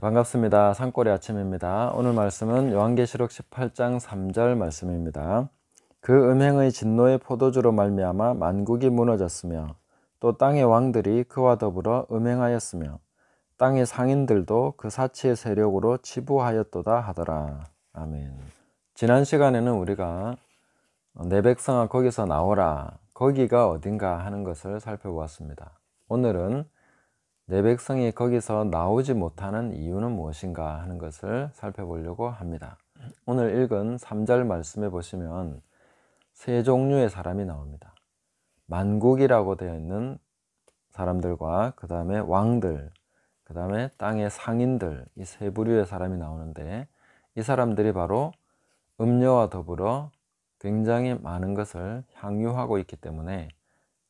반갑습니다. 산골의 아침입니다. 오늘 말씀은 요한계시록 18장 3절 말씀입니다. 그 음행의 진노의 포도주로 말미암아 만국이 무너졌으며 또 땅의 왕들이 그와 더불어 음행하였으며 땅의 상인들도 그 사치의 세력으로 치부하였도다 하더라. 아멘. 지난 시간에는 우리가 내 백성아 거기서 나오라, 거기가 어딘가 하는 것을 살펴보았습니다. 오늘은 내 백성이 거기서 나오지 못하는 이유는 무엇인가 하는 것을 살펴보려고 합니다. 오늘 읽은 3절 말씀에 보시면 세 종류의 사람이 나옵니다. 만국이라고 되어 있는 사람들과 그 다음에 왕들, 그 다음에 땅의 상인들, 이 세 부류의 사람이 나오는데, 이 사람들이 바로 음녀와 더불어 굉장히 많은 것을 향유하고 있기 때문에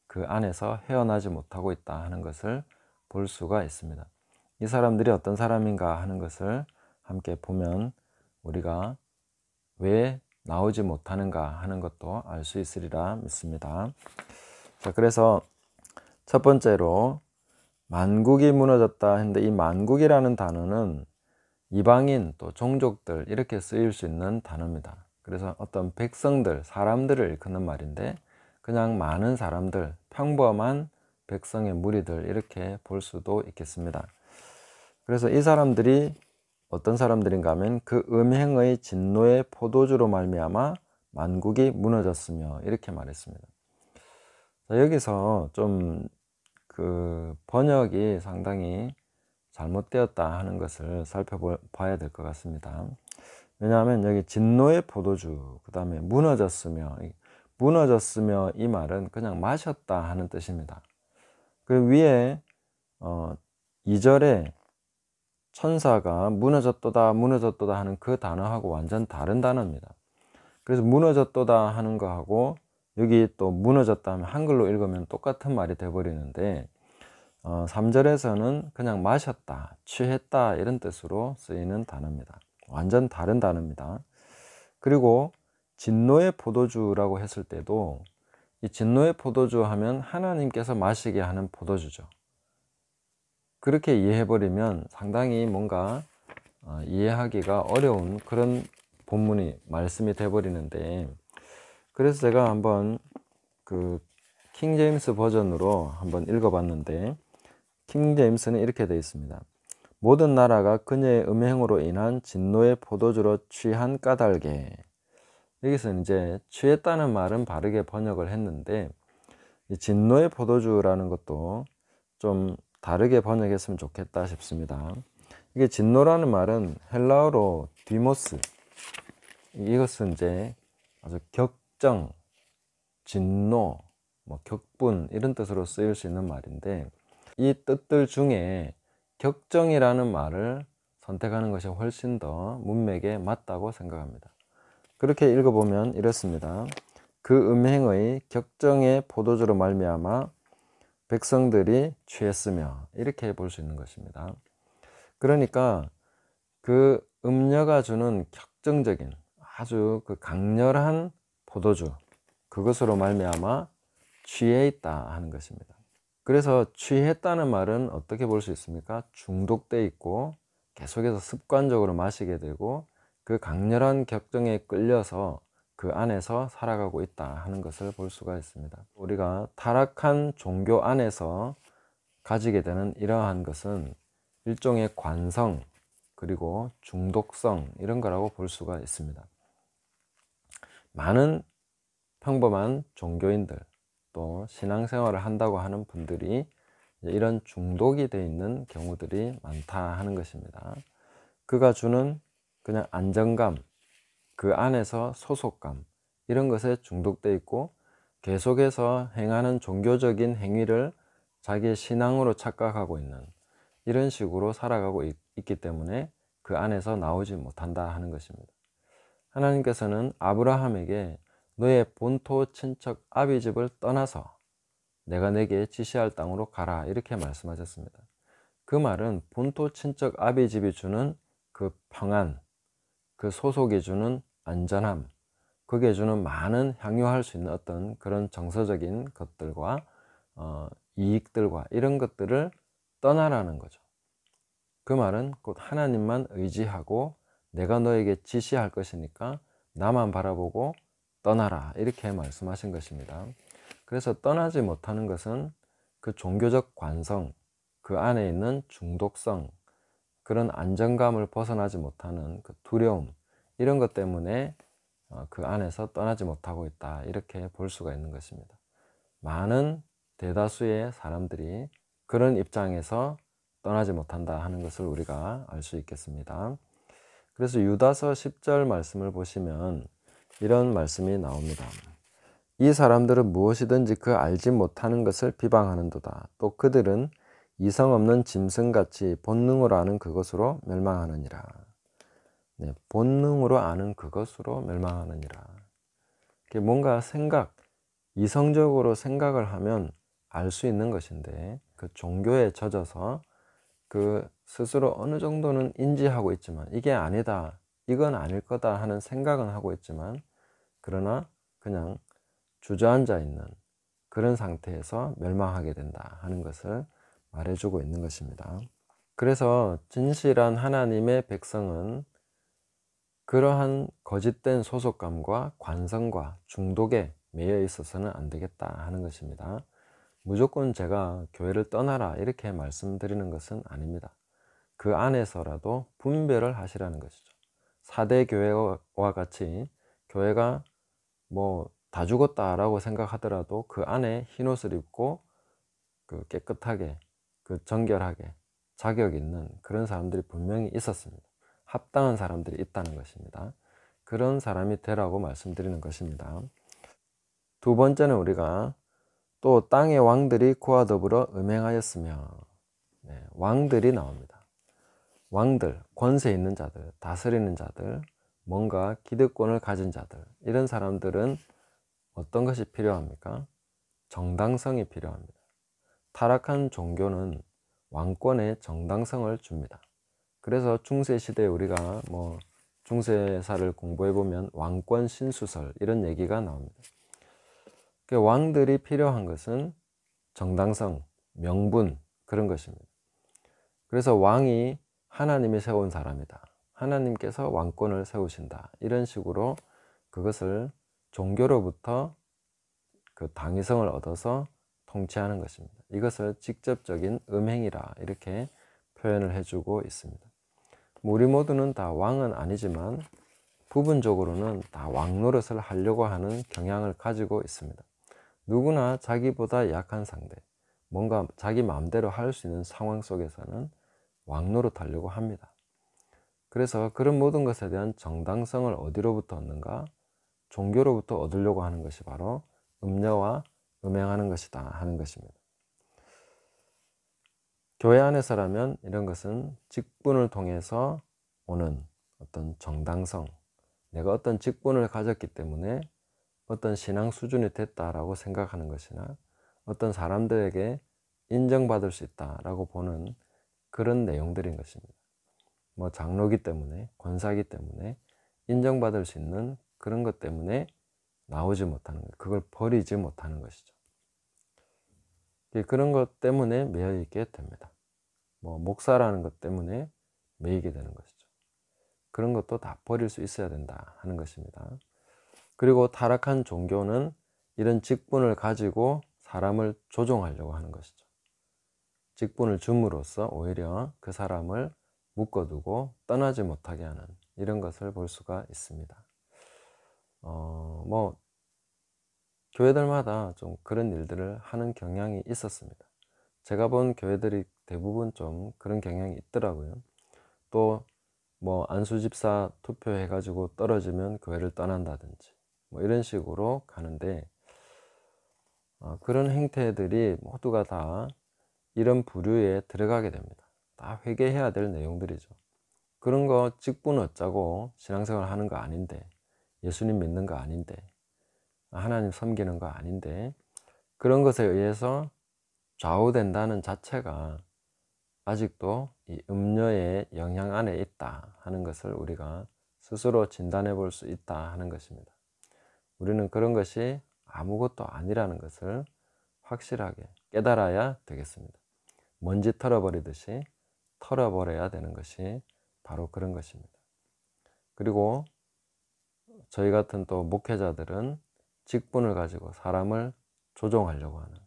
그 안에서 헤어나지 못하고 있다 하는 것을 볼 수가 있습니다. 이 사람들이 어떤 사람인가 하는 것을 함께 보면 우리가 왜 나오지 못하는가 하는 것도 알 수 있으리라 믿습니다. 자, 그래서 첫 번째로 만국이 무너졌다 했는데, 이 만국이라는 단어는 이방인 또 종족들 이렇게 쓰일 수 있는 단어입니다. 그래서 어떤 백성들, 사람들을 일컫는 말인데, 그냥 많은 사람들, 평범한 백성의 무리들 이렇게 볼 수도 있겠습니다. 그래서 이 사람들이 어떤 사람들인가 하면 그 음행의 진노의 포도주로 말미암아 만국이 무너졌으며 이렇게 말했습니다. 자, 여기서 좀 그 번역이 상당히 잘못되었다 하는 것을 살펴봐야 될 것 같습니다. 왜냐하면 여기 진노의 포도주, 그 다음에 무너졌으며 이 말은 그냥 마셨다 하는 뜻입니다. 그 위에 2절에 천사가 무너졌도다 하는 그 단어하고 완전 다른 단어입니다. 그래서 무너졌도다 하는 거하고 여기 또 무너졌다 하면 한글로 읽으면 똑같은 말이 되어버리는데, 3절에서는 그냥 마셨다, 취했다 이런 뜻으로 쓰이는 단어입니다. 완전 다른 단어입니다. 그리고 진노의 포도주라고 했을 때도 이 진노의 포도주 하면 하나님께서 마시게 하는 포도주죠. 그렇게 이해해버리면 상당히 뭔가 이해하기가 어려운 그런 본문이 말씀이 돼버리는데, 그래서 제가 한번 그 킹제임스 버전으로 한번 읽어봤는데, 킹제임스는 이렇게 되어 있습니다. 모든 나라가 그녀의 음행으로 인한 진노의 포도주로 취한 까닭에, 여기서 이제 취했다는 말은 바르게 번역을 했는데, 이 진노의 포도주라는 것도 좀 다르게 번역했으면 좋겠다 싶습니다. 이게 진노라는 말은 헬라어로 디모스, 이것은 이제 아주 격정, 진노, 격분 이런 뜻으로 쓰일 수 있는 말인데, 이 뜻들 중에 격정이라는 말을 선택하는 것이 훨씬 더 문맥에 맞다고 생각합니다. 그렇게 읽어보면 이렇습니다. 그 음행의 격정의 포도주로 말미암아 백성들이 취했으며, 이렇게 볼 수 있는 것입니다. 그러니까 그 음녀가 주는 격정적인 아주 그 강렬한 포도주, 그것으로 말미암아 취해 있다 하는 것입니다. 그래서 취했다는 말은 어떻게 볼 수 있습니까? 중독돼 있고 계속해서 습관적으로 마시게 되고 그 강렬한 격정에 끌려서 그 안에서 살아가고 있다 하는 것을 볼 수가 있습니다. 우리가 타락한 종교 안에서 가지게 되는 이러한 것은 일종의 관성, 그리고 중독성 이런 거라고 볼 수가 있습니다. 많은 평범한 종교인들, 또 신앙생활을 한다고 하는 분들이 이런 중독이 되어 있는 경우들이 많다 하는 것입니다. 그가 주는 그냥 안정감, 그 안에서 소속감, 이런 것에 중독되어 있고 계속해서 행하는 종교적인 행위를 자기의 신앙으로 착각하고 있는, 이런 식으로 살아가고 있기 때문에 그 안에서 나오지 못한다 하는 것입니다. 하나님께서는 아브라함에게 너의 본토 친척 아비집을 떠나서 내가 내게 지시할 땅으로 가라, 이렇게 말씀하셨습니다. 그 말은 본토 친척 아비집이 주는 그 평안, 그 소속이 주는 안전함, 그게 주는 많은 향유할 수 있는 어떤 그런 정서적인 것들과 이익들과 이런 것들을 떠나라는 거죠. 그 말은 곧 하나님만 의지하고 내가 너에게 지시할 것이니까 나만 바라보고 떠나라, 이렇게 말씀하신 것입니다. 그래서 떠나지 못하는 것은 그 종교적 관성, 그 안에 있는 중독성, 그런 안정감을 벗어나지 못하는 그 두려움, 이런 것 때문에 그 안에서 떠나지 못하고 있다, 이렇게 볼 수가 있는 것입니다. 많은 대다수의 사람들이 그런 입장에서 떠나지 못한다 하는 것을 우리가 알 수 있겠습니다. 그래서 유다서 10절 말씀을 보시면 이런 말씀이 나옵니다. 이 사람들은 무엇이든지 그 알지 못하는 것을 비방하는도다. 또 그들은 이성 없는 짐승같이 본능으로 아는 그것으로 멸망하느니라. 네, 본능으로 아는 그것으로 멸망하느니라. 뭔가 이성적으로 생각을 하면 알 수 있는 것인데, 그 종교에 젖어서 그 스스로 어느 정도는 인지하고 있지만 이게 아니다, 이건 아닐 거다 하는 생각은 하고 있지만, 그러나 그냥 주저앉아 있는 그런 상태에서 멸망하게 된다 하는 것을 말해주고 있는 것입니다. 그래서 진실한 하나님의 백성은 그러한 거짓된 소속감과 관성과 중독에 매여 있어서는 안 되겠다 하는 것입니다. 무조건 제가 교회를 떠나라 이렇게 말씀드리는 것은 아닙니다. 그 안에서라도 분별을 하시라는 것이죠. 4대 교회와 같이 교회가 뭐 다 죽었다라고 생각하더라도 그 안에 흰옷을 입고 그 깨끗하게, 그 정결하게 자격 있는 그런 사람들이 분명히 있었습니다. 합당한 사람들이 있다는 것입니다. 그런 사람이 되라고 말씀드리는 것입니다. 두 번째는 우리가 또 땅의 왕들이 그와 더불어 음행하였으며, 네, 왕들이 나옵니다. 왕들, 권세 있는 자들, 다스리는 자들, 뭔가 기득권을 가진 자들, 이런 사람들은 어떤 것이 필요합니까? 정당성이 필요합니다. 타락한 종교는 왕권에 정당성을 줍니다. 그래서 중세시대에 우리가 중세사를 공부해 보면 왕권 신수설 이런 얘기가 나옵니다. 왕들이 필요한 것은 정당성, 명분, 그런 것입니다. 그래서 왕이 하나님이 세운 사람이다, 하나님께서 왕권을 세우신다, 이런 식으로 그것을 종교로부터 그 당위성을 얻어서 통치하는 것입니다. 이것을 직접적인 음행이라 이렇게 표현을 해주고 있습니다. 우리 모두는 다 왕은 아니지만 부분적으로는 다 왕 노릇을 하려고 하는 경향을 가지고 있습니다. 누구나 자기보다 약한 상대, 뭔가 자기 마음대로 할 수 있는 상황 속에서는 왕 노릇 하려고 합니다. 그래서 그런 모든 것에 대한 정당성을 어디로부터 얻는가? 종교로부터 얻으려고 하는 것이 바로 음녀와 음행하는 것이다 하는 것입니다. 교회 안에서라면 이런 것은 직분을 통해서 오는 어떤 정당성, 내가 어떤 직분을 가졌기 때문에 어떤 신앙 수준이 됐다라고 생각하는 것이나 어떤 사람들에게 인정받을 수 있다라고 보는 그런 내용들인 것입니다. 장로기 때문에, 권사기 때문에 인정받을 수 있는 그런 것 때문에 나오지 못하는 것, 그걸 버리지 못하는 것이죠. 그런 것 때문에 매여 있게 됩니다. 목사라는 것 때문에 매이게 되는 것이죠. 그런 것도 다 버릴 수 있어야 된다 하는 것입니다. 그리고 타락한 종교는 이런 직분을 가지고 사람을 조종하려고 하는 것이죠. 직분을 줌으로써 오히려 그 사람을 묶어두고 떠나지 못하게 하는 이런 것을 볼 수가 있습니다. 교회들마다 좀 그런 일들을 하는 경향이 있었습니다. 제가 본 교회들이 대부분 좀 그런 경향이 있더라고요. 또 안수집사 투표해가지고 떨어지면 교회를 떠난다든지 이런 식으로 가는데, 그런 행태들이 모두가 다 이런 부류에 들어가게 됩니다. 다 회개해야 될 내용들이죠. 그런 거 직분 얻자고 신앙생활 하는 거 아닌데, 예수님 믿는 거 아닌데, 하나님 섬기는 거 아닌데, 그런 것에 의해서 좌우된다는 자체가 아직도 이 음녀의 영향 안에 있다 하는 것을 우리가 스스로 진단해 볼 수 있다 하는 것입니다. 우리는 그런 것이 아무것도 아니라는 것을 확실하게 깨달아야 되겠습니다. 먼지 털어버리듯이 털어버려야 되는 것이 바로 그런 것입니다. 그리고 저희 같은 또 목회자들은 직분을 가지고 사람을 조종하려고 하는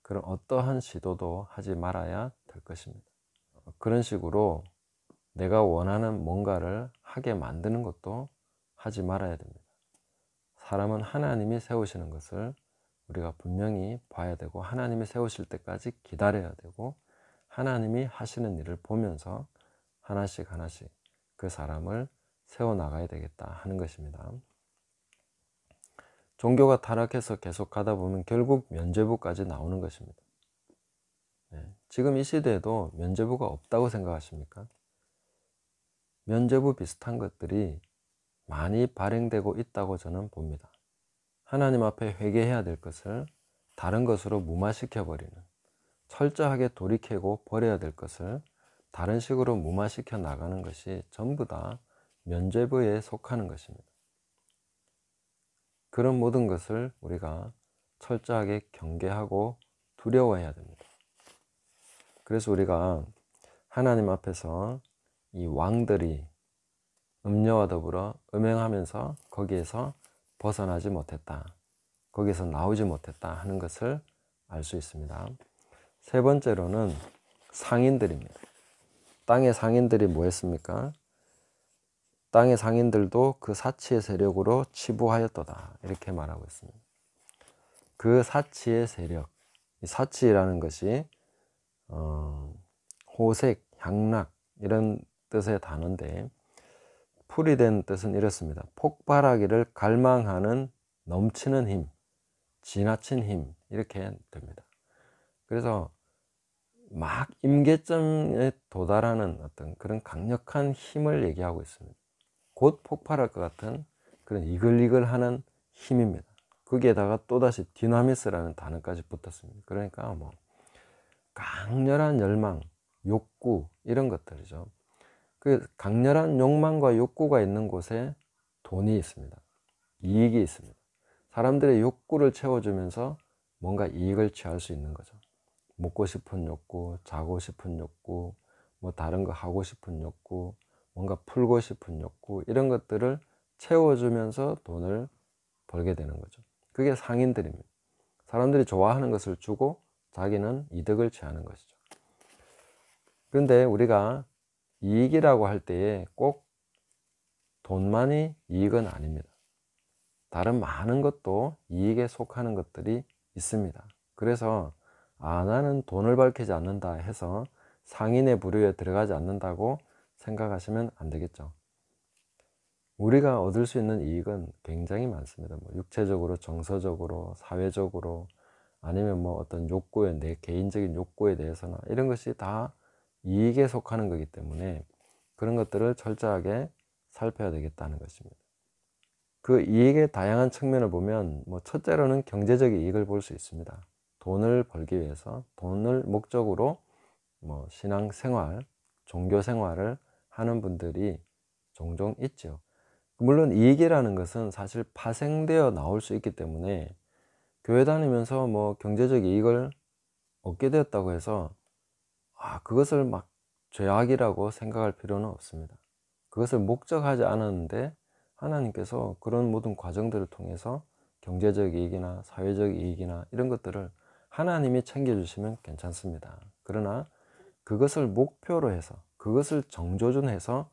그런 어떠한 시도도 하지 말아야 될 것입니다. 그런 식으로 내가 원하는 뭔가를 하게 만드는 것도 하지 말아야 됩니다. 사람은 하나님이 세우시는 것을 우리가 분명히 봐야 되고, 하나님이 세우실 때까지 기다려야 되고, 하나님이 하시는 일을 보면서 하나씩 하나씩 그 사람을 세워나가야 되겠다 하는 것입니다. 종교가 타락해서 계속 가다 보면 결국 면죄부까지 나오는 것입니다. 지금 이 시대에도 면죄부가 없다고 생각하십니까? 면죄부 비슷한 것들이 많이 발행되고 있다고 저는 봅니다. 하나님 앞에 회개해야 될 것을 다른 것으로 무마시켜 버리는, 철저하게 돌이키고 버려야 될 것을 다른 식으로 무마시켜 나가는 것이 전부 다 면죄부에 속하는 것입니다. 그런 모든 것을 우리가 철저하게 경계하고 두려워해야 됩니다. 그래서 우리가 하나님 앞에서 이 왕들이 음녀와 더불어 음행하면서 거기에서 벗어나지 못했다, 거기에서 나오지 못했다 하는 것을 알 수 있습니다. 세 번째로는 상인들입니다. 땅의 상인들이 뭐 했습니까? 땅의 상인들도 그 사치의 세력으로 치부하였도다, 이렇게 말하고 있습니다. 그 사치의 세력, 이 사치라는 것이 호색, 향락 이런 뜻의 단어인데, 풀이된 뜻은 이렇습니다. 폭발하기를 갈망하는 넘치는 힘, 지나친 힘, 이렇게 됩니다. 그래서 막 임계점에 도달하는 어떤 그런 강력한 힘을 얘기하고 있습니다. 곧 폭발할 것 같은 그런 이글이글하는 힘입니다. 거기에다가 또다시 디나미스라는 단어까지 붙었습니다. 그러니까 뭐 강렬한 열망, 욕구 이런 것들이죠. 그 강렬한 욕망과 욕구가 있는 곳에 돈이 있습니다. 이익이 있습니다. 사람들의 욕구를 채워주면서 뭔가 이익을 취할 수 있는 거죠. 먹고 싶은 욕구, 자고 싶은 욕구, 뭐 다른 거 하고 싶은 욕구, 뭔가 풀고 싶은 욕구, 이런 것들을 채워주면서 돈을 벌게 되는 거죠. 그게 상인들입니다. 사람들이 좋아하는 것을 주고 자기는 이득을 취하는 것이죠. 그런데 우리가 이익이라고 할 때에 꼭 돈만이 이익은 아닙니다. 다른 많은 것도 이익에 속하는 것들이 있습니다. 그래서 나는 돈을 밝히지 않는다 해서 상인의 부류에 들어가지 않는다고 생각하시면 안 되겠죠. 우리가 얻을 수 있는 이익은 굉장히 많습니다. 뭐 육체적으로, 정서적으로, 사회적으로, 아니면 뭐 어떤 욕구에, 내 개인적인 욕구에 대해서나 이런 것이 다 이익에 속하는 거기 때문에 그런 것들을 철저하게 살펴야 되겠다는 것입니다. 그 이익의 다양한 측면을 보면 뭐 첫째로는 경제적 이익을 볼 수 있습니다. 돈을 벌기 위해서, 돈을 목적으로 뭐 신앙생활, 종교생활을 하는 분들이 종종 있죠. 물론 이익이라는 것은 사실 파생되어 나올 수 있기 때문에 교회 다니면서 뭐 경제적 이익을 얻게 되었다고 해서 그것을 막 죄악이라고 생각할 필요는 없습니다. 그것을 목적하지 않았는데 하나님께서 그런 모든 과정들을 통해서 경제적 이익이나 사회적 이익이나 이런 것들을 하나님이 챙겨주시면 괜찮습니다. 그러나 그것을 목표로 해서, 그것을 정조준해서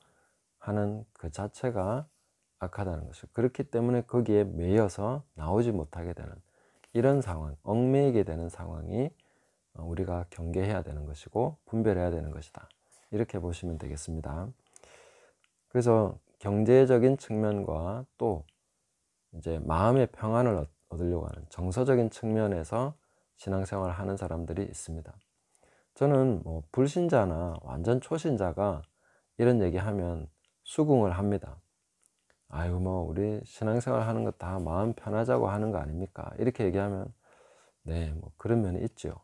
하는 그 자체가 악하다는 것이죠. 그렇기 때문에 거기에 매여서 나오지 못하게 되는 이런 상황, 얽매이게 되는 상황이 우리가 경계해야 되는 것이고 분별해야 되는 것이다, 이렇게 보시면 되겠습니다. 그래서 경제적인 측면과 또 이제 마음의 평안을 얻으려고 하는 정서적인 측면에서 신앙생활을 하는 사람들이 있습니다. 저는 뭐 불신자나 완전 초신자가 이런 얘기하면 수긍을 합니다. 뭐 우리 신앙생활 하는 거 다 마음 편하자고 하는 거 아닙니까? 이렇게 얘기하면 네, 뭐 그런 면이 있죠.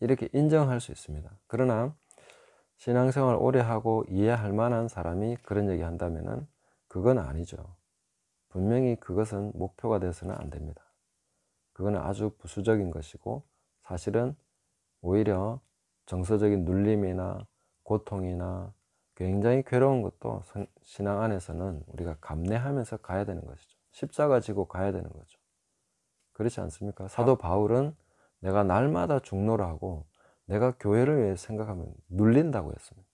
이렇게 인정할 수 있습니다. 그러나 신앙생활 오래 하고 이해할 만한 사람이 그런 얘기 한다면은 그건 아니죠. 분명히 그것은 목표가 돼서는 안 됩니다. 그거는 아주 부수적인 것이고 사실은 오히려 정서적인 눌림이나 고통이나 굉장히 괴로운 것도 신앙 안에서는 우리가 감내하면서 가야 되는 것이죠. 십자가 지고 가야 되는 거죠. 그렇지 않습니까? 사도 바울은 내가 날마다 중노라 하고 내가 교회를 위해 생각하면 눌린다고 했습니다.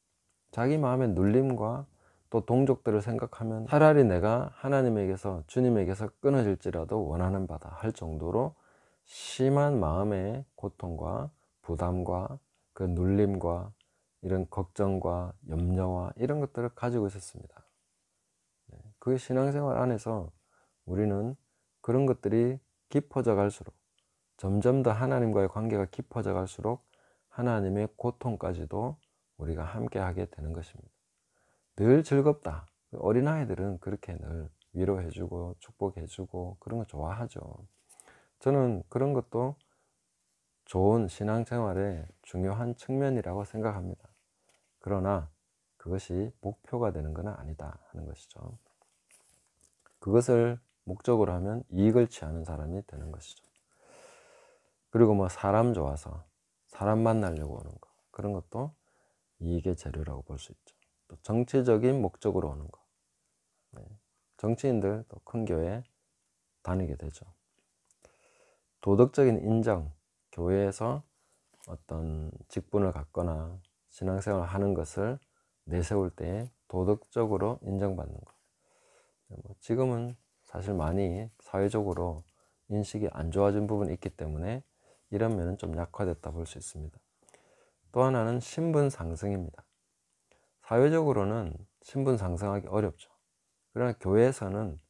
자기 마음의 눌림과 또 동족들을 생각하면 차라리 내가 하나님에게서 주님에게서 끊어질지라도 원하는 바다 할 정도로 심한 마음의 고통과 부담과 그 눌림과 이런 걱정과 염려와 이런 것들을 가지고 있었습니다. 그 신앙생활 안에서 우리는 그런 것들이 깊어져 갈수록 점점 더 하나님과의 관계가 깊어져 갈수록 하나님의 고통까지도 우리가 함께 하게 되는 것입니다. 늘 즐겁다. 어린아이들은 그렇게 늘 위로해주고 축복해주고 그런 거 좋아하죠. 저는 그런 것도 좋은 신앙생활의 중요한 측면이라고 생각합니다. 그러나 그것이 목표가 되는 건 아니다 하는 것이죠. 그것을 목적으로 하면 이익을 취하는 사람이 되는 것이죠. 그리고 뭐 사람 좋아서 사람 만나려고 오는 거, 그런 것도 이익의 재료라고 볼 수 있죠. 또 정치적인 목적으로 오는 거, 정치인들 또 큰 교회 다니게 되죠. 도덕적인 인정, 교회에서 어떤 직분을 갖거나 신앙생활을 하는 것을 내세울 때 도덕적으로 인정받는 것. 지금은 사실 많이 사회적으로 인식이 안 좋아진 부분이 있기 때문에 이런 면은 좀 약화됐다 볼 수 있습니다. 또 하나는 신분 상승입니다. 사회적으로는 신분 상승하기 어렵죠. 그러나 교회에서는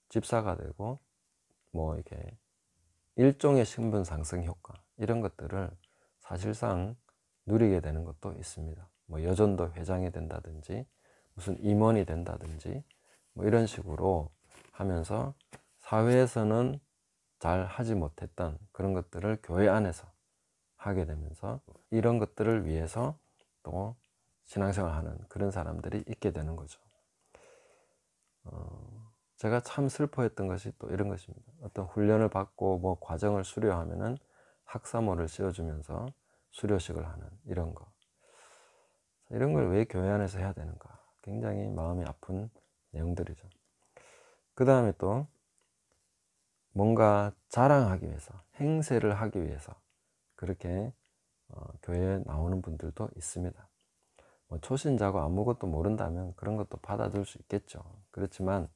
집사가 되고 뭐 이렇게 일종의 신분 상승 효과 이런 것들을 사실상 누리게 되는 것도 있습니다. 뭐 여전도 회장이 된다든지 무슨 임원이 된다든지 뭐 이런 식으로 하면서 사회에서는 잘 하지 못했던 그런 것들을 교회 안에서 하게 되면서 이런 것들을 위해서 또 신앙생활하는 그런 사람들이 있게 되는 거죠. 제가 참 슬퍼했던 것이 또 이런 것입니다. 어떤 훈련을 받고 뭐 과정을 수료하면은 학사모를 씌워주면서 수료식을 하는 이런 거. 이런 걸 왜 교회 안에서 해야 되는가? 굉장히 마음이 아픈 내용들이죠. 그 다음에 또 뭔가 자랑하기 위해서, 행세를 하기 위해서 그렇게 교회에 나오는 분들도 있습니다. 뭐 초신자고 아무것도 모른다면 그런 것도 받아들일 수 있겠죠. 그렇지만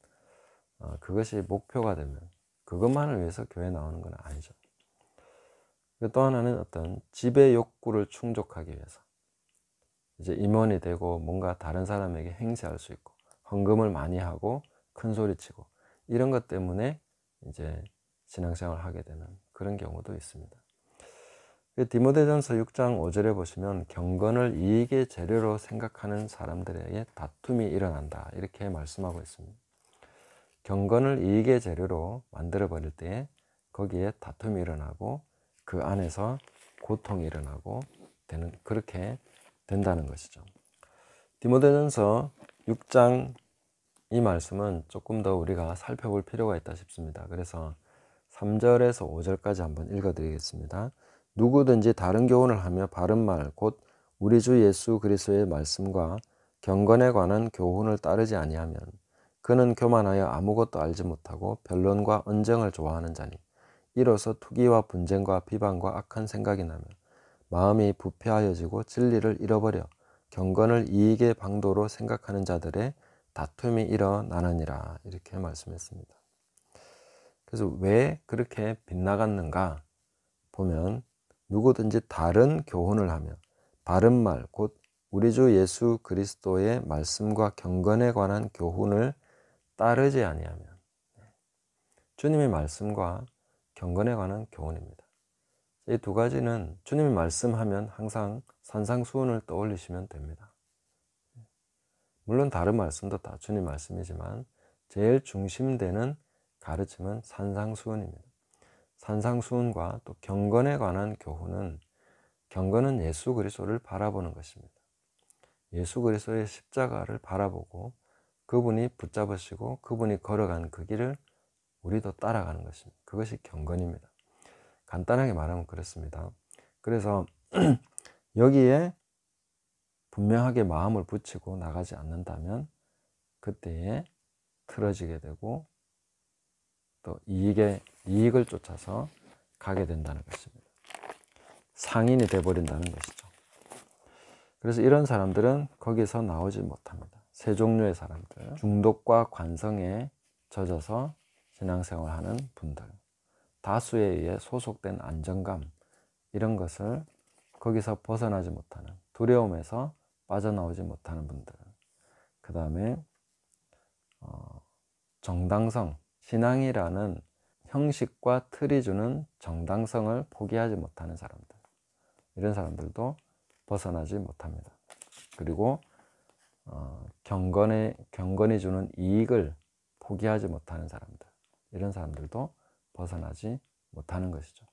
그것이 목표가 되면 그것만을 위해서 교회에 나오는 건 아니죠. 또 하나는 어떤 지배 욕구를 충족하기 위해서 이제 임원이 되고 뭔가 다른 사람에게 행세할 수 있고 헌금을 많이 하고 큰 소리 치고 이런 것 때문에 이제 신앙생활을 하게 되는 그런 경우도 있습니다. 디모데전서 6장 5절에 보시면 경건을 이익의 재료로 생각하는 사람들에게 다툼이 일어난다 이렇게 말씀하고 있습니다. 경건을 이익의 재료로 만들어 버릴 때 거기에 다툼이 일어나고 그 안에서 고통이 일어나고 되는 그렇게 된다는 것이죠. 디모데전서 6장 이 말씀은 조금 더 우리가 살펴볼 필요가 있다 싶습니다. 그래서 3절에서 5절까지 한번 읽어 드리겠습니다. 누구든지 다른 교훈을 하며 바른 말 곧 우리 주 예수 그리스도의 말씀과 경건에 관한 교훈을 따르지 아니하면 그는 교만하여 아무것도 알지 못하고 변론과 언쟁을 좋아하는 자니 이로써 투기와 분쟁과 비방과 악한 생각이 나며 마음이 부패하여지고 진리를 잃어버려 경건을 이익의 방도로 생각하는 자들의 다툼이 일어나느니라 이렇게 말씀했습니다. 그래서 왜 그렇게 빗나갔는가 보면 누구든지 다른 교훈을 하며 바른 말 곧 우리 주 예수 그리스도의 말씀과 경건에 관한 교훈을 따르지 아니하면 주님의 말씀과 경건에 관한 교훈입니다. 이 두 가지는 주님의 말씀하면 항상 산상수훈을 떠올리시면 됩니다. 물론 다른 말씀도 다 주님 말씀이지만 제일 중심되는 가르침은 산상수훈입니다. 산상수훈과 또 경건에 관한 교훈은 경건은 예수 그리스도를 바라보는 것입니다. 예수 그리스도의 십자가를 바라보고 그분이 붙잡으시고 그분이 걸어간 그 길을 우리도 따라가는 것입니다. 그것이 경건입니다. 간단하게 말하면 그렇습니다. 그래서 여기에 분명하게 마음을 붙이고 나가지 않는다면 그때에 틀어지게 되고 또 이익을 쫓아서 가게 된다는 것입니다. 상인이 되어버린다는 것이죠. 그래서 이런 사람들은 거기서 나오지 못합니다. 세 종류의 사람들, 중독과 관성에 젖어서 신앙생활하는 분들, 다수에 의해 소속된 안정감, 이런 것을 거기서 벗어나지 못하는, 두려움에서 빠져나오지 못하는 분들, 그 다음에 정당성, 신앙이라는 형식과 틀이 주는 정당성을 포기하지 못하는 사람들, 이런 사람들도 벗어나지 못합니다. 그리고 경건이 주는 이익을 포기하지 못하는 사람들, 이런 사람들도 벗어나지 못하는 것이죠.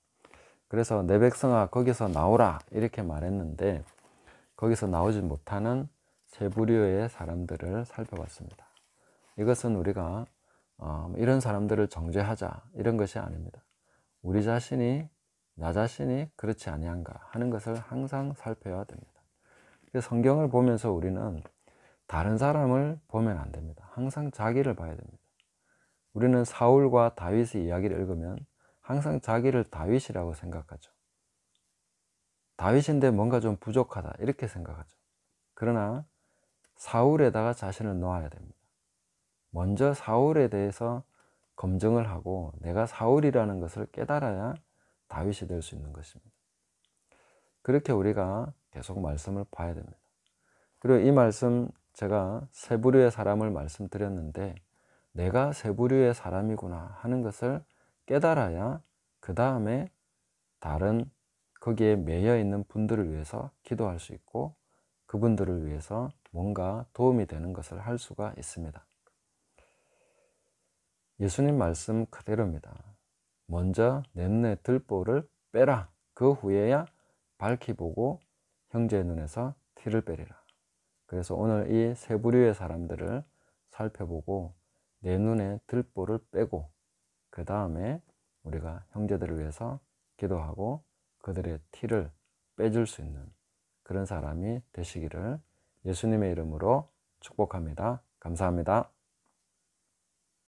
그래서 내 백성아 거기서 나오라 이렇게 말했는데 거기서 나오지 못하는 세 부류의 사람들을 살펴봤습니다. 이것은 우리가 이런 사람들을 정죄하자 이런 것이 아닙니다. 우리 자신이, 나 자신이 그렇지 아니한가 하는 것을 항상 살펴야 됩니다. 성경을 보면서 우리는 다른 사람을 보면 안 됩니다. 항상 자기를 봐야 됩니다. 우리는 사울과 다윗의 이야기를 읽으면 항상 자기를 다윗이라고 생각하죠. 다윗인데 뭔가 좀 부족하다 이렇게 생각하죠. 그러나 사울에다가 자신을 놓아야 됩니다. 먼저 사울에 대해서 검증을 하고 내가 사울이라는 것을 깨달아야 다윗이 될 수 있는 것입니다. 그렇게 우리가 계속 말씀을 봐야 됩니다. 그리고 이 말씀 제가 세 부류의 사람을 말씀드렸는데 내가 세 부류의 사람이구나 하는 것을 깨달아야 그 다음에 다른 거기에 매여 있는 분들을 위해서 기도할 수 있고 그분들을 위해서 뭔가 도움이 되는 것을 할 수가 있습니다. 예수님 말씀 그대로입니다. 먼저 내 눈에 들보를 빼라. 그 후에야 밝히 보고 형제의 눈에서 티를 빼리라. 그래서 오늘 이 세 부류의 사람들을 살펴보고 내 눈에 들보를 빼고 그 다음에 우리가 형제들을 위해서 기도하고 그들의 티를 빼줄 수 있는 그런 사람이 되시기를 예수님의 이름으로 축복합니다. 감사합니다.